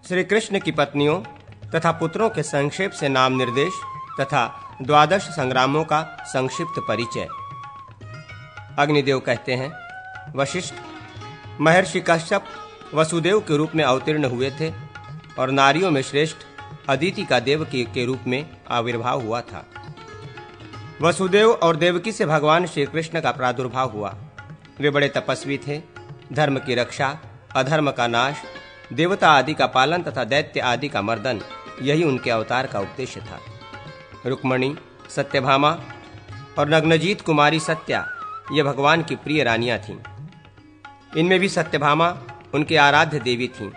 श्री कृष्ण की पत्नियों तथा पुत्रों के संक्षेप से नाम निर्देश तथा 12 संग्रामों का संक्षिप्त परिचय। अग्निदेव कहते हैं, वशिष्ठ महर्षि कश्यप वसुदेव के रूप में अवतीर्ण हुए थे और नारियों में श्रेष्ठ अदिति का देवकी के रूप में आविर्भाव हुआ था। वसुदेव और देवकी से भगवान श्री कृष्ण का प्रादुर्भाव हुआ। वे बड़े तपस्वी थे। धर्म की रक्षा, अधर्म का नाश, देवता आदि का पालन तथा दैत्य आदि का मर्दन, यही उनके अवतार का उद्देश्य था। रुक्मणी, सत्यभामा और नग्नजीत कुमारी सत्या ये भगवान की प्रिय रानियां थीं। इनमें भी सत्यभामा उनकी आराध्य देवी थीं।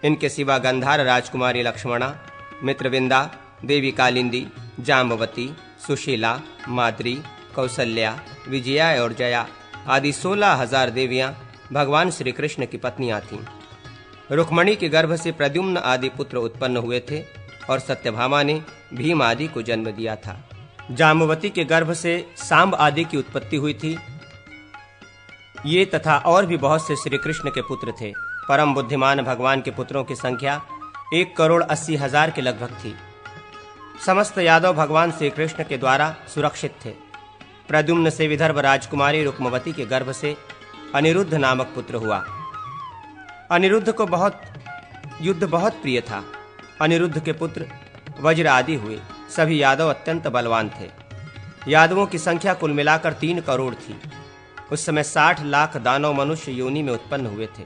इनके सिवा गंधार राजकुमारी लक्ष्मणा, मित्रविंदा, देवी कालिंदी, जाम्बवती, सुशीला, माद्री, कौसल्या, विजया और जया आदि 16,000 देवियां भगवान श्री कृष्ण की पत्नियां थीं। रुक्मणी के गर्भ से प्रद्युम्न आदि पुत्र उत्पन्न हुए थे और सत्यभामा ने भीम आदि को जन्म दिया था। जाम्बवती के गर्भ से सांब आदि की उत्पत्ति हुई थी। ये तथा और भी बहुत से श्री कृष्ण के पुत्र थे। परम बुद्धिमान भगवान के पुत्रों की संख्या 1,80,000 के लगभग थी। समस्त यादव भगवान श्री कृष्ण के द्वारा सुरक्षित थे। प्रद्युम्न से विदर्भ राजकुमारी रुक्मवती के गर्भ से अनिरुद्ध नामक पुत्र हुआ। अनिरुद्ध को युद्ध बहुत प्रिय था। अनिरुद्ध के पुत्र वज्र आदि हुए। सभी यादव अत्यंत बलवान थे। यादवों की संख्या कुल मिलाकर 3 करोड़ थी। उस समय 60 लाख दानव मनुष्य योनि में उत्पन्न हुए थे,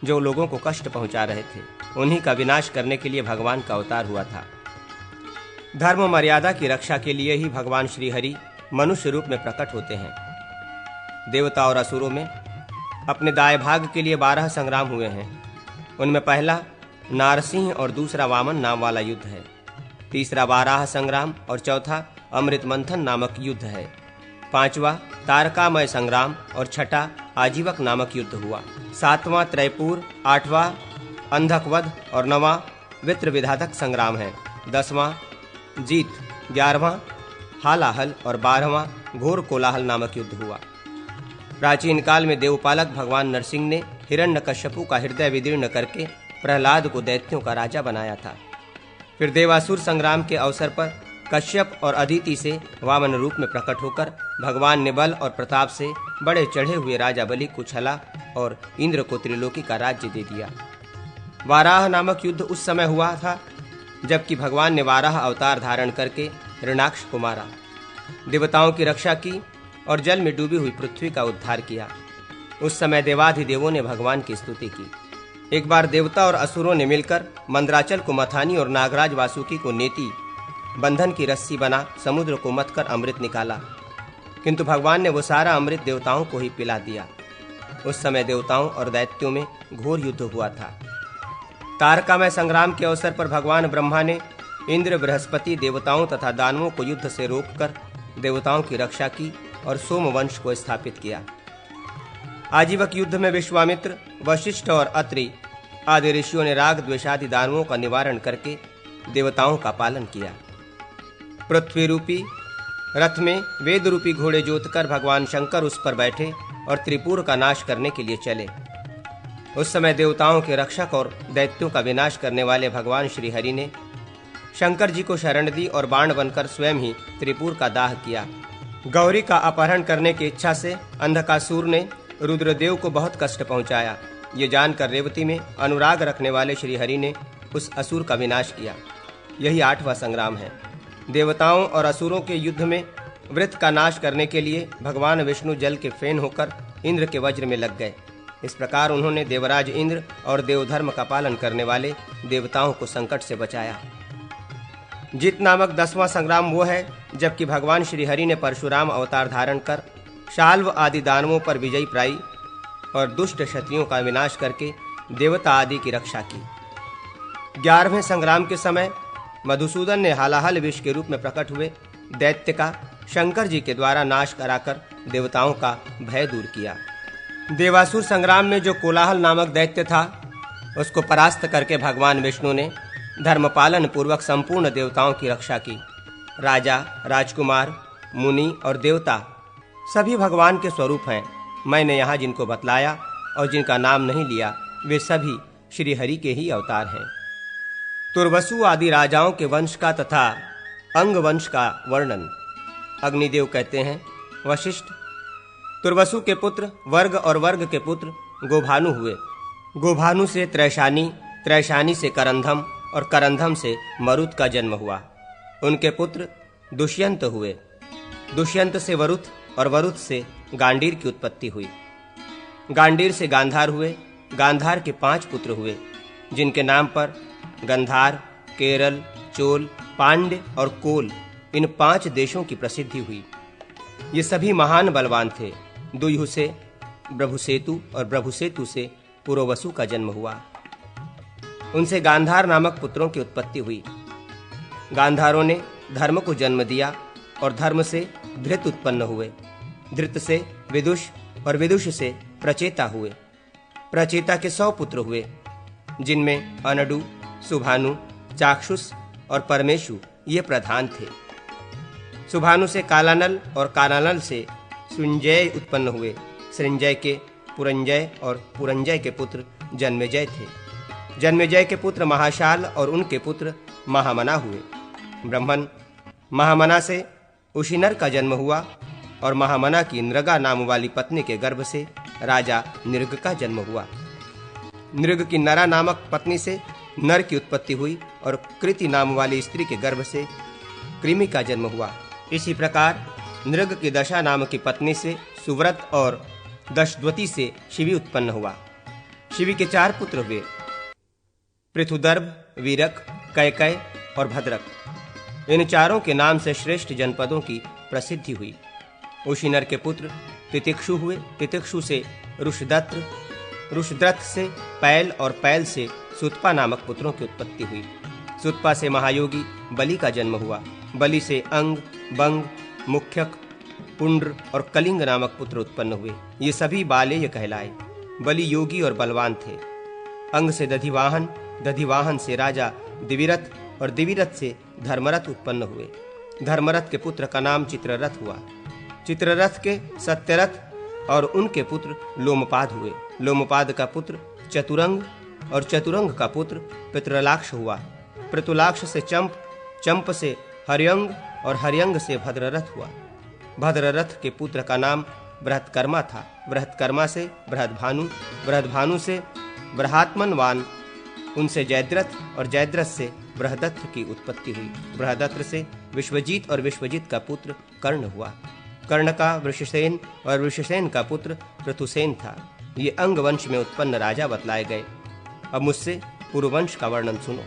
जो लोगों को कष्ट पहुंचा रहे थे। उन्हीं का विनाश करने के लिए भगवान का अवतार हुआ था। धर्म मर्यादा की रक्षा के लिए ही भगवान श्री हरि मनुष्य रूप में प्रकट होते हैं। देवता और असुरों में अपने दाएं भाग के लिए 12 संग्राम हुए हैं। उनमें पहला नारसिंह और दूसरा वामन नाम वाला युद्ध है। तीसरा वाराह संग्राम और चौथा अमृत मंथन नामक युद्ध है। पांचवा तारकामय संग्राम और छठा आजीवक नामक युद्ध हुआ। 7वां त्रैपुर, 8वां अंधकवध और 9वां वित्र विधातक संग्राम है। 10वां जीत, 11वां हालाहल और 12वां घोर कोलाहल नामक युद्ध हुआ। प्राचीन काल में देवपालक भगवान नरसिंह ने हिरण्यकश्यपु का हृदय विदीर्ण करके प्रहलाद को दैत्यों का राजा बनाया था। फिर देवासुर संग्राम के अवसर पर कश्यप और अदिति से वामन रूप में प्रकट होकर भगवान ने बल और प्रताप से बड़े चढ़े हुए राजा बलि को छला और इंद्र को त्रिलोकी का राज्य दे दिया। वाराह नामक युद्ध उस समय हुआ था जबकि भगवान ने वाराह अवतार धारण करके हिरण्याक्ष को मारा, देवताओं की रक्षा की और जल में डूबी हुई पृथ्वी का उद्धार किया। उस समय देवाधिदेवों ने भगवान की स्तुति की। एक बार देवता और असुरों ने मिलकर मंदराचल को मथानी और नागराज वासुकी को नेति बंधन की रस्सी बना समुद्र को मथकर अमृत निकाला, किंतु भगवान ने वो सारा अमृत देवताओं को ही पिला दिया। उस समय देवताओं और दैत्यों में घोर युद्ध हुआ था। तारकामय संग्राम के अवसर पर भगवान ब्रह्मा ने इंद्र, बृहस्पति, देवताओं तथा दानवों को युद्ध से रोककर देवताओं की रक्षा की और सोमवंश को स्थापित किया। आजीवक युद्ध में विश्वामित्र, वशिष्ठ और अत्रि आदि ऋषियों ने राग द्वेषादि दानवों का निवारण करके देवताओं का पालन किया। पृथ्वी रूपी रथ में वेद रूपी घोड़े जोतकर भगवान शंकर उस पर बैठे और त्रिपुर का नाश करने के लिए चले। उस समय देवताओं के रक्षक और दैत्यों का विनाश करने वाले भगवान श्री हरि ने शंकर जी को शरण दी और बाण बनकर स्वयं ही त्रिपुर का दाह किया। गौरी का अपहरण करने की इच्छा से अंधकासुर ने रुद्रदेव को बहुत कष्ट पहुंचाया। ये जानकर रेवती में अनुराग रखने वाले श्री हरि ने उस असुर का विनाश किया। यही 8वां संग्राम है। देवताओं और असुरों के युद्ध में वृत्त का नाश करने के लिए भगवान विष्णु जल के फेन होकर इंद्र के वज्र में लग गए। इस प्रकार उन्होंने देवराज इंद्र और देवधर्म का पालन करने वाले देवताओं को संकट से बचाया। जीत नामक 10वां संग्राम वो है जबकि भगवान श्री हरि ने परशुराम अवतार धारण कर शाल्व आदि दानवों पर विजय पाई और दुष्ट क्षत्रियों का विनाश करके देवता आदि की रक्षा की। 11वें संग्राम के समय मधुसूदन ने हालाहल विष के रूप में प्रकट हुए दैत्य का शंकर जी के द्वारा नाश कराकर देवताओं का भय दूर किया। देवासुर संग्राम में जो कोलाहल नामक दैत्य था, उसको परास्त करके भगवान विष्णु ने धर्मपालन पूर्वक संपूर्ण देवताओं की रक्षा की। राजा, राजकुमार, मुनि और देवता सभी भगवान के स्वरूप हैं। मैंने यहाँ जिनको बतलाया और जिनका नाम नहीं लिया, वे सभी श्री हरि के ही अवतार हैं। तुर्वसु आदि राजाओं के वंश का तथा अंग वंश का वर्णन अग्निदेव कहते हैं। वशिष्ठ, तुर्वसु के पुत्र वर्ग और वर्ग के पुत्र गोभानु हुए। गोभानु से त्रैशानी, त्रैशानी से करंधम और करंधम से मरुत का जन्म हुआ। उनके पुत्र दुष्यंत हुए। दुष्यंत से वरुथ और वरुथ से गांडीर की उत्पत्ति हुई। गांडीर से गांधार हुए। गांधार के 5 पुत्र हुए, जिनके नाम पर गंधार, केरल, चोल, पांड्य और कोल इन 5 देशों की प्रसिद्धि हुई। ये सभी महान बलवान थे। दुयु से ब्रभुसेतु और ब्रभुसेतु से पुरोवसु का जन्म हुआ। उनसे गांधार नामक पुत्रों की उत्पत्ति हुई। गांधारों ने धर्म को जन्म दिया और धर्म से धृत उत्पन्न हुए। धृत से विदुष और विदुष से प्रचेता हुए। प्रचेता के 100 पुत्र हुए, जिनमें अनडु, सुभानु, चाक्षुष और परमेशु ये प्रधान थे। सुभानु से कालानल और कालानल से सृंजय उत्पन्न हुए। सृंजय के पुरंजय और पुरंजय के पुत्र जन्मेजय थे। जन्मेजय के पुत्र महाशाल और उनके पुत्र महामना हुए। ब्रह्मन महामना से उशिनर का जन्म हुआ और महामना की नृगा नाम वाली पत्नी के गर्भ से राजा नृग का जन्म हुआ। नृग की नरा नामक पत्नी से नर की उत्पत्ति हुई और कृति नाम वाली स्त्री के गर्भ से कृमि का जन्म हुआ। इसी प्रकार नृग की दशा नाम की पत्नी से सुव्रत और दशद्वती से शिवी उत्पन्न हुआ। शिवी के 4 पुत्र हुए, पृथुदर्भ, वीरक, कैकय और भद्रक। इन चारों के नाम से श्रेष्ठ जनपदों की प्रसिद्धि हुई। उशिनर के पुत्र तितिक्षु हुए। तितिक्षु से रुषदत्र, रुषद्रथ से पैल और पैल से सुतपा नामक पुत्रों की उत्पत्ति हुई। सुतपा से महायोगी बलि का जन्म हुआ। बलि से अंग, बंग, मुख्यक, पुंड्र और कलिंग नामक पुत्र उत्पन्न हुए। ये सभी बालेय कहलाए। बलि योगी और बलवान थे। अंग से दधिवाहन, दधिवाहन से राजा दिविरथ और दिविरथ से धर्मरथ उत्पन्न हुए। धर्मरथ के पुत्र का नाम चित्ररथ हुआ। चित्ररथ के सत्यरथ और उनके पुत्र लोमपाद हुए। लोमपाद का पुत्र चतुरंग और चतुरंग का पुत्र पितृलाक्ष हुआ। पितृलाक्ष से चंप, चंप से हर्यंग और हर्यंग से भद्ररथ हुआ। भद्ररथ के पुत्र का नाम बृहत्कर्मा था। बृहत्कर्मा से बृहद्भानु, बृहद्भानु से बृहात्मनवान, उनसे जयद्रथ और जयद्रथ से बृहदत्त की उत्पत्ति हुई। बृहदत्त से विश्वजीत और विश्वजीत का पुत्र कर्ण हुआ। कर्ण का वृषसेन और वृषसेन का पुत्र पृथुसेन था। ये अंग वंश में उत्पन्न राजा बतलाए गए। अब मुझसे पुरुवंश का वर्णन सुनो।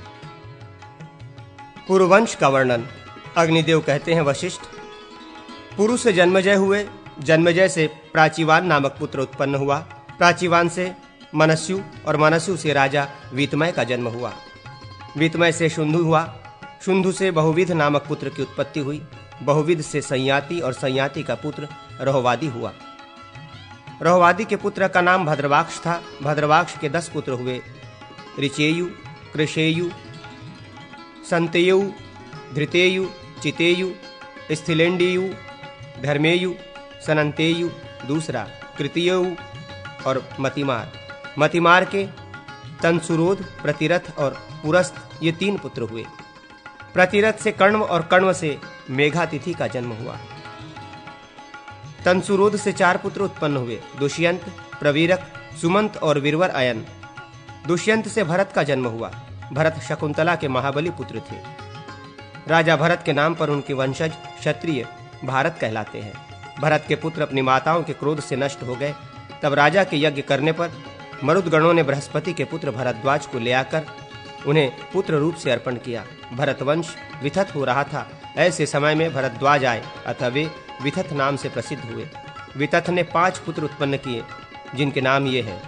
पुरुवंश का वर्णन अग्निदेव कहते हैं। वशिष्ठ, पुरु से जन्मजय हुए। जन्मजय से प्राचीवान नामक पुत्र उत्पन्न हुआ। प्राचीवान से मनस्यु और मनस्यु से राजा वीतमय का जन्म हुआ। वीतमय से शुंधु हुआ। शुंधु से बहुविध नामक पुत्र की उत्पत्ति हुई। बहुविध से संयाति और संयाति का पुत्र रहोवादी हुआ। रहोवादी के पुत्र का नाम भद्रवाक्ष था। भद्रवाक्ष के 10 पुत्र हुए, ऋचेयु, कृषेयु, संतेयु, धृतेयु, चितेयु, स्थिलेंडियु, धर्मेयु, सनंतेयु दूसरा, कृतियु और मतिमार। मतिमार के तंसुरोध, प्रतिरथ और पुरस्त ये 3 पुत्र हुए। प्रतिरथ से कण्व और कण्व से मेघातिथि का जन्म हुआ। तंसुरोध से 4 पुत्र उत्पन्न हुए, दुष्यंत, प्रवीरक, सुमंत और वीरवर अयन। दुष्यंत से भरत का जन्म हुआ। भरत शकुंतला के महाबली पुत्र थे। राजा भरत के नाम पर उनके वंशज क्षत्रिय भारत कहलाते हैं। भरत के पुत्र अपनी माताओं के क्रोध से नष्ट हो गए। तब राजा के यज्ञ करने पर मरुदगणों ने बृहस्पति के पुत्र भरद्वाज को ले आकर उन्हें पुत्र रूप से अर्पण किया। भरतवंश विथत हो रहा था। ऐसे समय में भरद्वाज आए अतः वे विथत नाम से प्रसिद्ध हुए। विथत ने 5 पुत्र उत्पन्न किए, जिनके नाम ये हैं: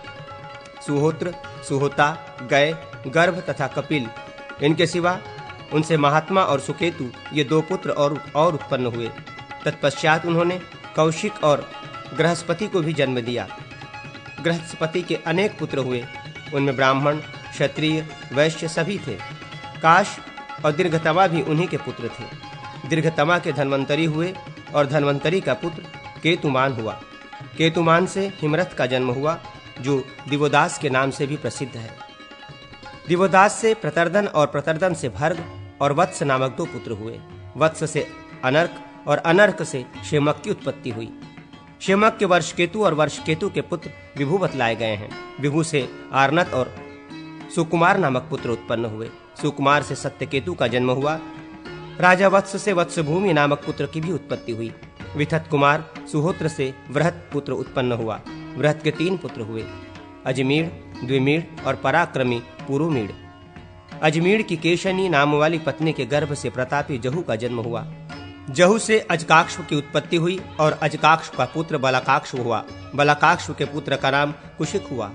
सुहोत्र, सुहोता, गय, गर्भ तथा कपिल। इनके सिवा उनसे महात्मा और सुकेतु ये 2 पुत्र और उत्पन्न हुए। तत्पश्चात उन्होंने कौशिक और गृहस्पति को भी जन्म दिया। गृहस्पति के अनेक पुत्र हुए। उनमें ब्राह्मण, क्षत्रिय, वैश्य सभी थे। काश और दीर्घतमा भी उन्हीं के पुत्र थे। दीर्घतमा के धन्वंतरी हुए और धन्वंतरी का पुत्र केतुमान हुआ। केतुमान से हिमरथ का जन्म हुआ, जो दिवोदास के नाम से भी प्रसिद्ध है। दिवोदास से प्रतर्दन और प्रतर्दन से भर्ग और वत्स नामक 2 पुत्र हुए। वत्स से अनर्क और अनर्क से शेमक की उत्पत्ति हुई। शेमक के वर्षकेतु और वर्षकेतु के पुत्र विभु बतलाए गए हैं। विभु से आर्नत और सुकुमार नामक पुत्र उत्पन्न हुए। सुकुमार से सत्यकेतु का जन्म हुआ। राजा वत्स से वत्सभूमि नामक पुत्र की भी उत्पत्ति हुई। विथत कुमार सुहोत्र से वृहत पुत्र उत्पन्न हुआ। वृहत के 3 पुत्र हुए, अजमीढ़, द्विमीढ़ और पराक्रमी पुरुमीढ़। अजमीढ़ की केशनी नाम वाली पत्नी के गर्भ से प्रतापी जहू का जन्म हुआ। जहू से अजकाक्ष की उत्पत्ति हुई और अजकाक्ष का पुत्र बलाकाक्ष हुआ। बलाकाक्ष के पुत्र का नाम कुशिक हुआ।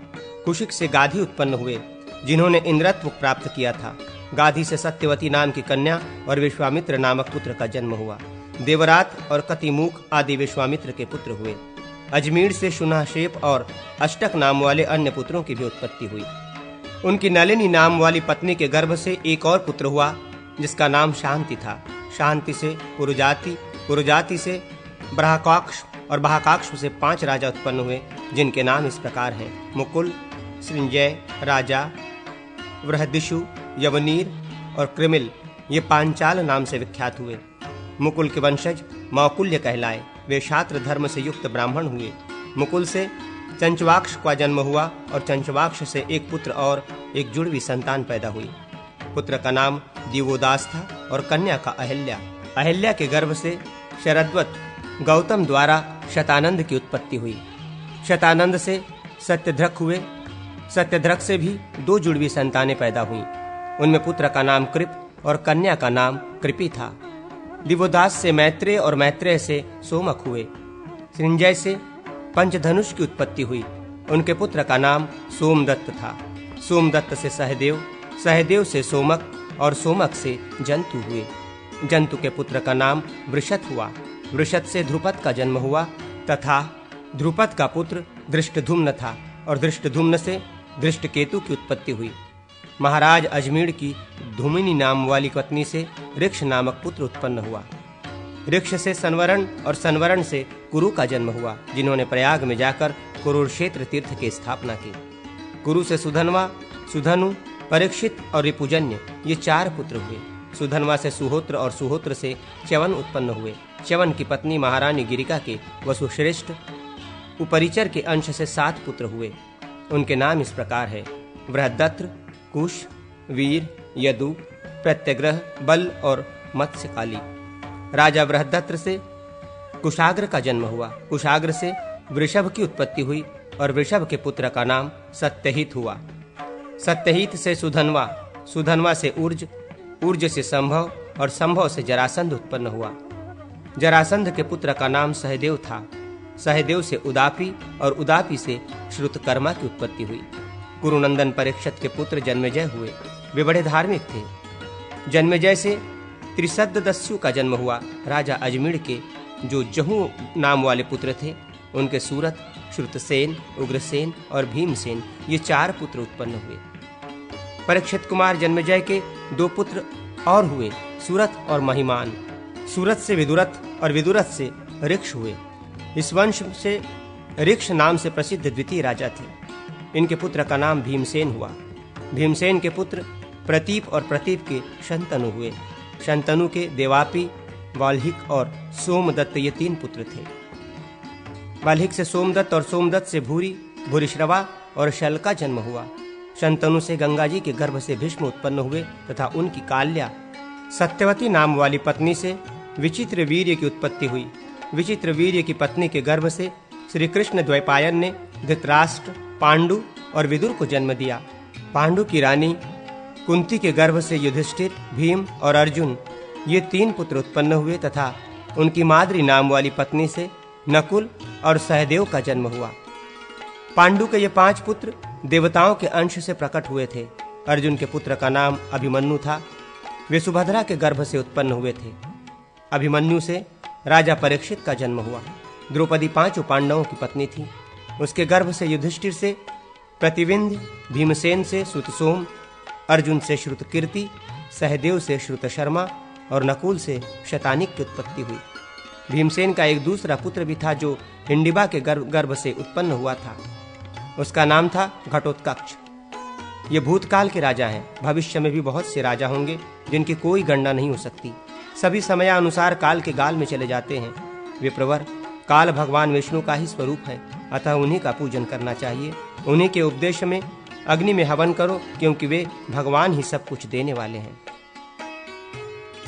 कुशिक से गाधी उत्पन्न हुए, जिन्होंने इंद्रत्व प्राप्त किया था। गाधी से सत्यवती नाम की कन्या और विश्वामित्र नामक पुत्र का जन्म हुआ। देवरात और कतिमुख आदि विश्वामित्र के पुत्र हुए। अजमीर से शुनाशेप और अष्टक नाम वाले अन्य पुत्रों की भी उत्पत्ति हुई। उनकी नलिनी नाम वाली पत्नी के गर्भ से एक और पुत्र हुआ, जिसका नाम शांति था। शांति से पुरुजाति, पुरुजाति से ब्रहकाक्ष और बहाकाक्ष से 5 राजा उत्पन्न हुए, जिनके नाम इस प्रकार हैं: मुकुल, सृंजय, राजा, वृहदिशु, यवनीर और कृमिल। ये पांचाल नाम से विख्यात हुए। मुकुल के वंशज मौकुल्य कहलाए। वे छात्र धर्म से युक्त ब्राह्मण हुए। मुकुल से चंचवाक्ष का जन्म हुआ और चंचवाक्ष से एक पुत्र और एक जुड़वी संतान पैदा हुई। पुत्र का नाम दिवोदास था और कन्या का अहिल्या। अहिल्या के गर्भ से शरद्वत गौतम द्वारा शतानंद की उत्पत्ति हुई। शतानंद से सत्यध्रक हुए। सत्यध्रक से भी 2 जुड़वी संतानें पैदा हुई। उनमें पुत्र का नाम कृप और कन्या का नाम कृपी था। दिवोदास से मैत्रेय और मैत्रेय से सोमक हुए। सृंजय से पंचधनुष की उत्पत्ति हुई। उनके पुत्र का नाम सोमदत्त था। सोमदत्त से सहदेव, सहदेव से सोमक और सोमक से जंतु हुए। जंतु के पुत्र का नाम वृषत हुआ। वृषत से ध्रुपद का जन्म हुआ तथा ध्रुपद का पुत्र दृष्टधुम्न था और दृष्टधुम्न से दृष्टकेतु की उत्पत्ति हुई। महाराज अजमीढ़ की धूमिनी नाम वाली पत्नी से ऋक्ष नामक पुत्र उत्पन्न हुआ। ऋक्ष से संवरण और संवरण से कुरु का जन्म हुआ, जिन्होंने प्रयाग में जाकर कुरुक्षेत्र तीर्थ की स्थापना की। कुरु से सुधनवा, सुधनु, परीक्षित और रिपुजन्य ये 4 पुत्र हुए। सुधनवा से सुहोत्र और सुहोत्र से च्यवन उत्पन्न हुए। च्यवन की पत्नी महारानी गिरिका के वसुश्रेष्ठ उपरिचर के अंश से 7 पुत्र हुए। उनके नाम इस प्रकार है: बृहदत्र, कुश, वीर, यदु, प्रत्यग्रह, बल और मत्स्यकाली। राजा बृहदत्र से कुशाग्र का जन्म हुआ। कुशाग्र से वृषभ की उत्पत्ति हुई और वृषभ के पुत्र का नाम सत्यहित हुआ। सत्यहित से सुधनवा, सुधनवा से ऊर्ज, ऊर्ज से संभव और संभव से जरासंध उत्पन्न हुआ। जरासंध के पुत्र का नाम सहदेव था। सहदेव से उदापी और उदापी से श्रुतकर्मा की उत्पत्ति हुई। कुरुनंदन परीक्षित के पुत्र जन्मेजय हुए। वे बड़े धार्मिक थे। जन्मेजय से त्रिसद्दस्यु का जन्म हुआ। राजा अजमीढ़ के जो जहू नाम वाले पुत्र थे, उनके सूरत, श्रुतसेन, उग्रसेन और भीमसेन ये 4 पुत्र उत्पन्न हुए। परीक्षित कुमार जन्मेजय के 2 पुत्र और हुए, सूरत और महिमान। सूरत से विदुरथ और विदुरथ से ऋक्ष हुए। इस वंश से ऋक्ष नाम से प्रसिद्ध द्वितीय राजा थे। इनके पुत्र का नाम भीमसेन हुआ। भीमसेन के पुत्र प्रतीप और प्रतीप के शंतनु हुए। शंतनु के देवापी, वाल्हिक और सोमदत्त ये 3 पुत्र थे। वाल्हिक से सोमदत्त और सोमदत्त से भूरी, भूरिश्रवा और शल का जन्म हुआ। शंतनु से गंगा जी के गर्भ से भीष्म उत्पन्न हुए तथा उनकी काल्या सत्यवती नाम वाली पत्नी से विचित्र वीर्य की उत्पत्ति हुई। विचित्र वीर्य की पत्नी के गर्भ से श्री कृष्ण द्वैपायन ने धृतराष्ट्र, पांडु और विदुर को जन्म दिया। पांडु की रानी कुंती के गर्भ से युधिष्ठिर, भीम और अर्जुन ये 3 पुत्र उत्पन्न हुए तथा उनकी माद्री नाम वाली पत्नी से नकुल और सहदेव का जन्म हुआ। पांडु के ये 5 पुत्र देवताओं के अंश से प्रकट हुए थे। अर्जुन के पुत्र का नाम अभिमन्यु था। वे सुभद्रा के गर्भ से उत्पन्न हुए थे। अभिमन्यु से राजा परीक्षित का जन्म हुआ। द्रौपदी 5 पांडवों की पत्नी थी। उसके गर्भ से युधिष्ठिर से प्रतिविंध्य, भीमसेन से श्रुतसोम, अर्जुन से श्रुतकीर्ति, सहदेव से श्रुतशर्मा और नकुल से शतानिक की उत्पत्ति हुई। भीमसेन का एक दूसरा पुत्र भी था जो हिंडिबा के गर्भ से उत्पन्न हुआ था। उसका नाम था घटोत्कच। ये भूतकाल के राजा हैं। भविष्य में भी बहुत से राजा होंगे जिनकी कोई गणना नहीं हो सकती। सभी समयानुसार काल के गाल में चले जाते हैं। विप्रवर, काल भगवान विष्णु का ही स्वरूप है, अतः उन्हीं का पूजन करना चाहिए। उन्हीं के उपदेश में अग्नि में हवन करो, क्योंकि वे भगवान ही सब कुछ देने वाले हैं।